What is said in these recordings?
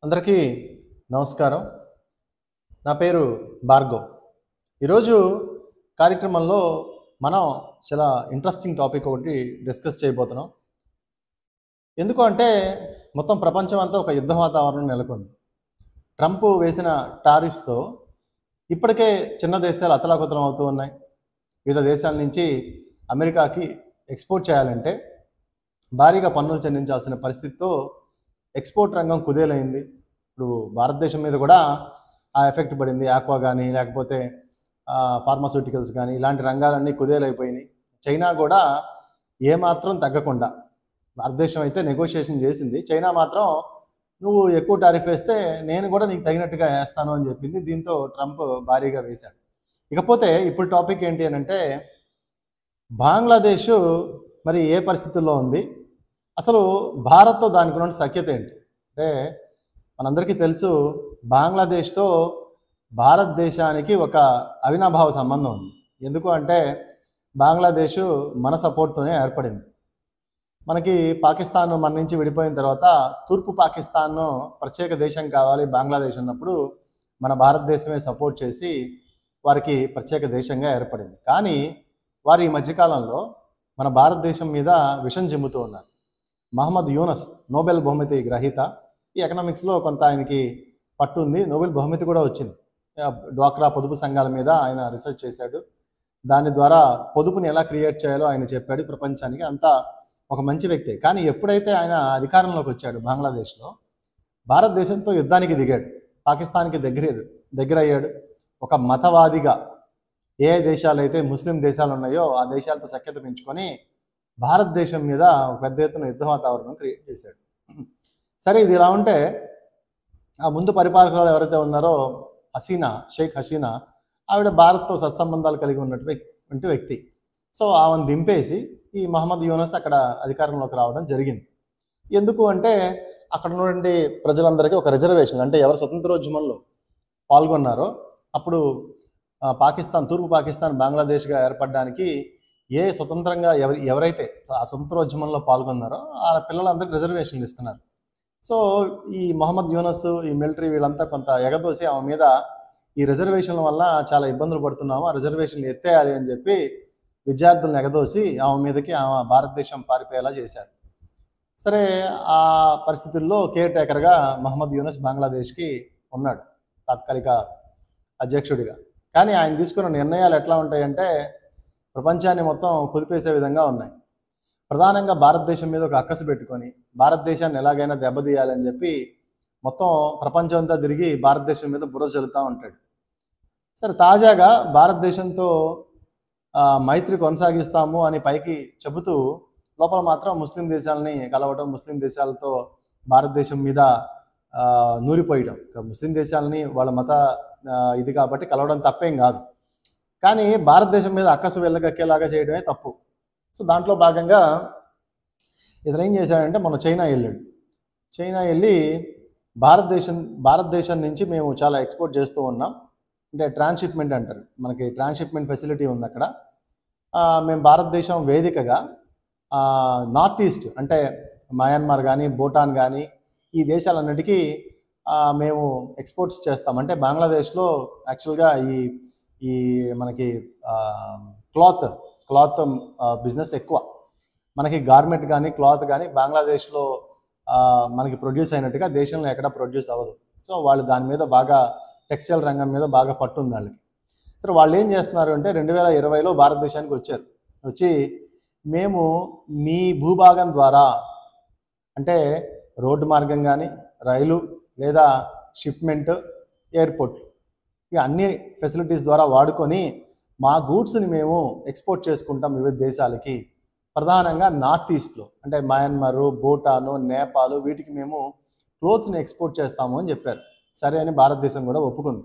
అందరికీ నమస్కారం. నా పేరు భార్గవ్. ఈరోజు కార్యక్రమంలో మనం చాలా ఇంట్రెస్టింగ్ టాపిక్ ఒకటి డిస్కస్ చేయబోతున్నాం. ఎందుకు అంటే మొత్తం ప్రపంచం అంతా ఒక యుద్ధ వాతావరణం నెలకొంది. ట్రంప్ వేసిన టారిఫ్స్తో ఇప్పటికే చిన్న దేశాలు అతలాకుతలం అవుతూ ఉన్నాయి. వివిధ దేశాల నుంచి అమెరికాకి ఎక్స్పోర్ట్ చేయాలంటే భారీగా పన్నులు చెల్లించాల్సిన పరిస్థితితో ఎక్స్పోర్ట్ రంగం కుదేలైంది. ఇప్పుడు భారతదేశం మీద కూడా ఆ ఎఫెక్ట్ పడింది. ఆక్వా కానీ లేకపోతే ఫార్మాస్యూటికల్స్ కానీ ఇలాంటి రంగాలన్నీ కుదేలైపోయినాయి. చైనా కూడా ఏమాత్రం తగ్గకుండా, భారతదేశం అయితే నెగోషియేషన్ చేసింది, చైనా మాత్రం నువ్వు ఎక్కువ టారిఫ్ వేస్తే నేను కూడా నీకు తగినట్టుగా వేస్తాను అని చెప్పింది. దీంతో ట్రంప్ భారీగా వేశాడు. ఇకపోతే ఇప్పుడు టాపిక్ ఏంటి అని అంటే, బంగ్లాదేశ్ మరి ఏ పరిస్థితుల్లో ఉంది, అసలు భారత్తో దానికి ఉన్న సఖ్యత ఏంటి అంటే, మనందరికీ తెలుసు బంగ్లాదేశ్తో భారతదేశానికి ఒక అవినాభావ సంబంధం ఉంది. ఎందుకు అంటే బంగ్లాదేశ్ మన సపోర్ట్తోనే ఏర్పడింది. మనకి పాకిస్తాన్ మన నుంచి విడిపోయిన తర్వాత తూర్పు పాకిస్తాన్ను ప్రత్యేక దేశం కావాలి బంగ్లాదేశ్ అన్నప్పుడు మన భారతదేశమే సపోర్ట్ చేసి వారికి ప్రత్యేక దేశంగా ఏర్పడింది. కానీ వారు ఈ మధ్యకాలంలో మన భారతదేశం మీద విషం చిమ్ముతూ ఉన్నారు. మహమ్మద్ యూనస్ నోబెల్ బహుమతి గ్రహీత. ఈ ఎకనామిక్స్లో కొంత ఆయనకి పట్టు ఉంది, నోబెల్ బహుమతి కూడా వచ్చింది. డ్వాక్రా పొదుపు సంఘాల మీద ఆయన రీసెర్చ్ చేశాడు. దాని ద్వారా పొదుపుని ఎలా క్రియేట్ చేయాలో ఆయన చెప్పాడు ప్రపంచానికి. అంతా ఒక మంచి వ్యక్తే. కానీ ఎప్పుడైతే ఆయన అధికారంలోకి వచ్చాడు బంగ్లాదేశ్లో, భారతదేశంతో యుద్ధానికి దిగాడు, పాకిస్తాన్కి దగ్గరయ్యాడు. ఒక మతవాదిగా ఏ దేశాలైతే ముస్లిం దేశాలు ఉన్నాయో ఆ దేశాలతో సఖ్యత పెంచుకొని భారతదేశం మీద ఒక పెద్ద ఎత్తున యుద్ధ వాతావరణం క్రియేట్ చేశాడు. సరే, ఇది ఇలా ఉంటే ఆ ముందు పరిపాలకులు ఎవరైతే ఉన్నారో షేక్ హసీనా, ఆవిడ భారత్తో సత్సంబంధాలు కలిగి ఉన్నటువంటి వ్యక్తి. సో ఆమెను దింపేసి ఈ మహమ్మద్ యూనస్ అక్కడ అధికారంలోకి రావడం జరిగింది. ఎందుకు అంటే అక్కడ ఉన్నటువంటి ప్రజలందరికీ ఒక రిజర్వేషన్, అంటే ఎవరు స్వతంత్రోద్యమంలో పాల్గొన్నారో అప్పుడు తూర్పు పాకిస్తాన్ బంగ్లాదేశ్గా ఏర్పడడానికి స్వతంత్రంగా ఎవరైతే ఆ స్వతంత్రోద్యమంలో పాల్గొన్నారో ఆ పిల్లలందరికీ రిజర్వేషన్లు ఇస్తున్నారు. సో ఈ మహమ్మద్ యూనస్, ఈ మిలిటరీ వీళ్ళంతా కొంత ఎగదోసి ఆమె మీద ఈ రిజర్వేషన్ల వల్ల చాలా ఇబ్బందులు పడుతున్నాము, ఆ రిజర్వేషన్లు ఎత్తేయాలి అని చెప్పి విద్యార్థులను ఎగదోసి ఆమె మీదకి ఆమె భారతదేశం పారిపోయేలా చేశారు. సరే, ఆ పరిస్థితుల్లో కేర్ టేకర్గా మహమ్మద్ యూనస్ బంగ్లాదేశ్కి ఉన్నాడు, తాత్కాలిక అధ్యక్షుడిగా. కానీ ఆయన తీసుకున్న నిర్ణయాలు ఎట్లా ఉంటాయంటే ప్రపంచాన్ని మొత్తం కుదిపేసే విధంగా ఉన్నాయి. ప్రధానంగా భారతదేశం మీద ఒక అక్కసు పెట్టుకొని భారతదేశాన్ని ఎలాగైనా దెబ్బతీయాలని చెప్పి మొత్తం ప్రపంచం అంతా తిరిగి భారతదేశం మీద బుర్ర చల్లుతూ ఉంటాడు. సరే, తాజాగా భారతదేశంతో మైత్రి కొనసాగిస్తాము అని పైకి చెబుతూ లోపల మాత్రం ముస్లిం దేశాలని కలవటం, ముస్లిం దేశాలతో భారతదేశం మీద నూరిపోయడం. ముస్లిం దేశాలని వాళ్ళ మత ఇది కాబట్టి కలవడం తప్పేం కాదు, కానీ భారతదేశం మీద అక్కసు వెళ్ళగక్కేలాగా చేయడమే తప్పు. సో దాంట్లో భాగంగా ఇతను ఏం చేశాడంటే మొన్న చైనా వెళ్ళాడు. చైనా వెళ్ళి భారతదేశం నుంచి మేము చాలా ఎక్స్పోర్ట్ చేస్తూ ఉన్నాం, అంటే ట్రాన్స్షిప్మెంట్ అంటారు, మనకి ట్రాన్స్షిప్మెంట్ ఫెసిలిటీ ఉంది అక్కడ. మేము భారతదేశం వేదికగా నార్త్ ఈస్ట్ అంటే మయన్మార్ కానీ భూటాన్ కానీ ఈ దేశాలన్నిటికీ మేము ఎక్స్పోర్ట్స్ చేస్తాం. అంటే బంగ్లాదేశ్లో యాక్చువల్గా ఈ మనకి క్లాత్ బిజినెస్ ఎక్కువ. మనకి గార్మెంట్ కానీ క్లాత్ కానీ బంగ్లాదేశ్లో మనకి ప్రొడ్యూస్ అయినట్టుగా దేశంలో ఎక్కడ ప్రొడ్యూస్ అవ్వదు. సో వాళ్ళు దాని మీద బాగా టెక్స్టైల్ రంగం మీద బాగా పట్టుంది వాళ్ళకి. సరే, వాళ్ళు ఏం చేస్తున్నారు అంటే 2020లో భారతదేశానికి వచ్చి మేము మీ భూభాగం ద్వారా, అంటే రోడ్డు మార్గం కానీ రైలు లేదా షిప్మెంట్, ఎయిర్పోర్ట్లు, ఇవి అన్ని ఫెసిలిటీస్ ద్వారా వాడుకొని మా గూడ్స్ని మేము ఎక్స్పోర్ట్ చేసుకుంటాం వివిధ దేశాలకి. ప్రధానంగా నార్త్ ఈస్ట్లో అంటే మయన్మార్, భూటాను, నేపాల్ వీటికి మేము క్లోత్స్ని ఎక్స్పోర్ట్ చేస్తాము అని చెప్పారు. సరే అని భారతదేశం కూడా ఒప్పుకుంది.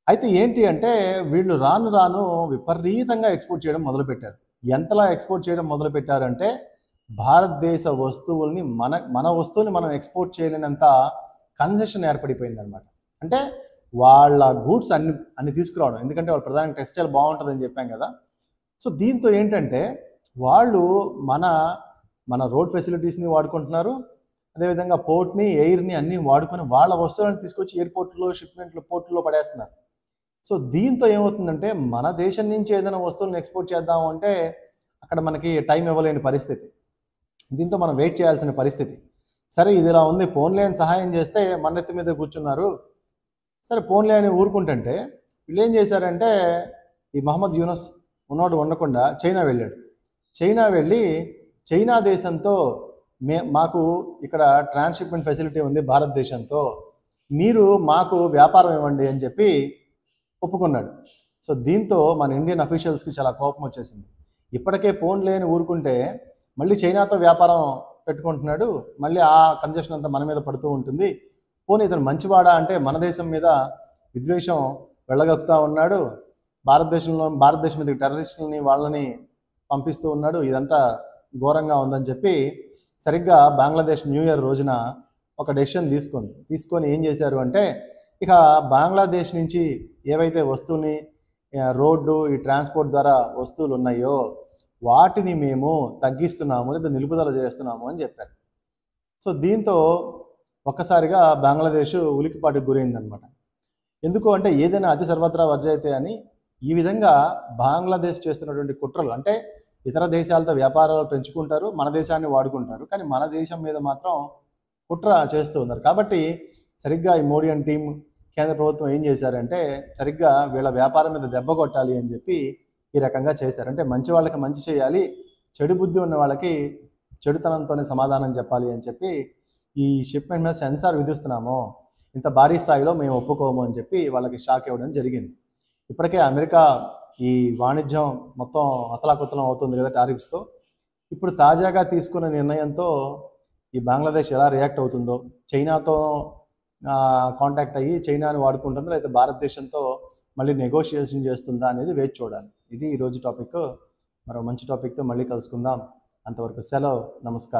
అయితే ఏంటి అంటే వీళ్ళు రాను రాను విపరీతంగా ఎక్స్పోర్ట్ చేయడం మొదలుపెట్టారు. ఎంతలా ఎక్స్పోర్ట్ చేయడం మొదలుపెట్టారంటే భారతదేశ వస్తువుల్ని మన వస్తువుని మనం ఎక్స్పోర్ట్ చేయలేనంత కన్సెషన్ ఏర్పడిపోయింది అనమాట. అంటే వాళ్ళ గూడ్స్ అన్ని తీసుకురావడం, ఎందుకంటే వాళ్ళు ప్రధానంగా టెక్స్టైల్ బాగుంటుందని చెప్పాం కదా. సో దీంతో ఏంటంటే వాళ్ళు మన రోడ్ ఫెసిలిటీస్ని వాడుకుంటున్నారు, అదేవిధంగా పోర్ట్ని, ఎయిర్ని అన్నీ వాడుకొని వాళ్ళ వస్తువులను తీసుకొచ్చి ఎయిర్పోర్ట్లో, షిప్మెంట్లో, పోర్టుల్లో పడేస్తున్నారు. సో దీంతో ఏమవుతుందంటే మన దేశం నుంచి ఏదైనా వస్తువులను ఎక్స్పోర్ట్ చేద్దాము అంటే అక్కడ మనకి టైం ఇవ్వలేని పరిస్థితి. దీంతో మనం వెయిట్ చేయాల్సిన పరిస్థితి. సరే ఇది ఇలా ఉంది, పోన్లే అని సహాయం చేస్తే మన ఎత్తి మీద కూర్చున్నారు. సరే పోన్లే అని ఊరుకుంటుంటే వీళ్ళు ఏం చేశారంటే ఈ మహమ్మద్ యూనస్ ఉన్నోడు ఉండకుండా చైనా వెళ్ళాడు. చైనా వెళ్ళి చైనా దేశంతో మాకు ఇక్కడ ట్రాన్స్షిప్మెంట్ ఫెసిలిటీ ఉంది భారతదేశంతో, మీరు మాకు వ్యాపారం ఇవ్వండి అని చెప్పి ఒప్పుకున్నాడు. సో దీంతో మన ఇండియన్ అఫీషియల్స్కి చాలా కోపం వచ్చేసింది. ఇప్పటికే పోన్లే అని ఊరుకుంటే మళ్ళీ చైనాతో వ్యాపారం పెట్టుకుంటున్నాడు, మళ్ళీ ఆ కంజెషన్ అంతా మన మీద పడుతూ ఉంటుంది. పోనీ ఇతను మంచివాడా అంటే మన దేశం మీద విద్వేషం వెళ్ళగక్కుతూ ఉన్నాడు, భారతదేశం మీద టెర్రరిస్టులని వాళ్ళని పంపిస్తూ ఉన్నాడు, ఇదంతా ఘోరంగా ఉందని చెప్పి సరిగ్గా బంగ్లాదేశ్ న్యూ ఇయర్ రోజున ఒక డెసిషన్ తీసుకొని ఏం చేశారు అంటే ఇక బంగ్లాదేశ్ నుంచి ఏవైతే వస్తువుని రోడ్డు ఈ ట్రాన్స్పోర్ట్ ద్వారా వస్తువులు ఉన్నాయో వాటిని మేము తగ్గిస్తున్నాము లేదా నిలుపుదల చేస్తున్నాము అని చెప్పారు. సో దీంతో ఒక్కసారిగా బంగ్లాదేశ్ ఉలికిపాటుకు గురైందనమాట. ఎందుకు అంటే ఏదైనా అతి సర్వత్రా వర్జయితే అని ఈ విధంగా బంగ్లాదేశ్ చేస్తున్నటువంటి కుట్రలు, అంటే ఇతర దేశాలతో వ్యాపారాలు పెంచుకుంటారు, మన దేశాన్ని వాడుకుంటారు, కానీ మన దేశం మీద మాత్రం కుట్ర చేస్తూ ఉన్నారు. కాబట్టి సరిగ్గా ఈ మోడీ అండ్ టీం కేంద్ర ప్రభుత్వం ఏం చేశారంటే సరిగ్గా వీళ్ళ వ్యాపారం మీద దెబ్బ కొట్టాలి అని చెప్పి ఈ రకంగా చేశారు. అంటే మంచి వాళ్ళకి మంచి చేయాలి, చెడు బుద్ధి ఉన్న వాళ్ళకి చెడుతనంతోనే సమాధానం చెప్పాలి అని చెప్పి ఈ షిప్మెంట్ మీద సెన్సార్ విధిస్తున్నాము, ఇంత భారీ స్థాయిలో మేము ఒప్పుకోము అని చెప్పి వాళ్ళకి షాక్ ఇవ్వడం జరిగింది. ఇప్పటికే అమెరికా ఈ వాణిజ్యం మొత్తం అతలాకుతలం అవుతుంది కదా టారిఫ్స్తో. ఇప్పుడు తాజాగా తీసుకున్న నిర్ణయంతో ఈ బంగ్లాదేశ్ ఎలా రియాక్ట్ అవుతుందో, చైనాతో కాంటాక్ట్ అయ్యి చైనాని వాడుకుంటుందో లేకపోతే భారతదేశంతో మళ్ళీ నెగోషియేషన్ చేస్తుందా అనేది వేచి చూడాలి. ఇది ఈరోజు టాపిక్. మరో మంచి టాపిక్తో మళ్ళీ కలుసుకుందాం. అంతవరకు సెలవు, నమస్కారం.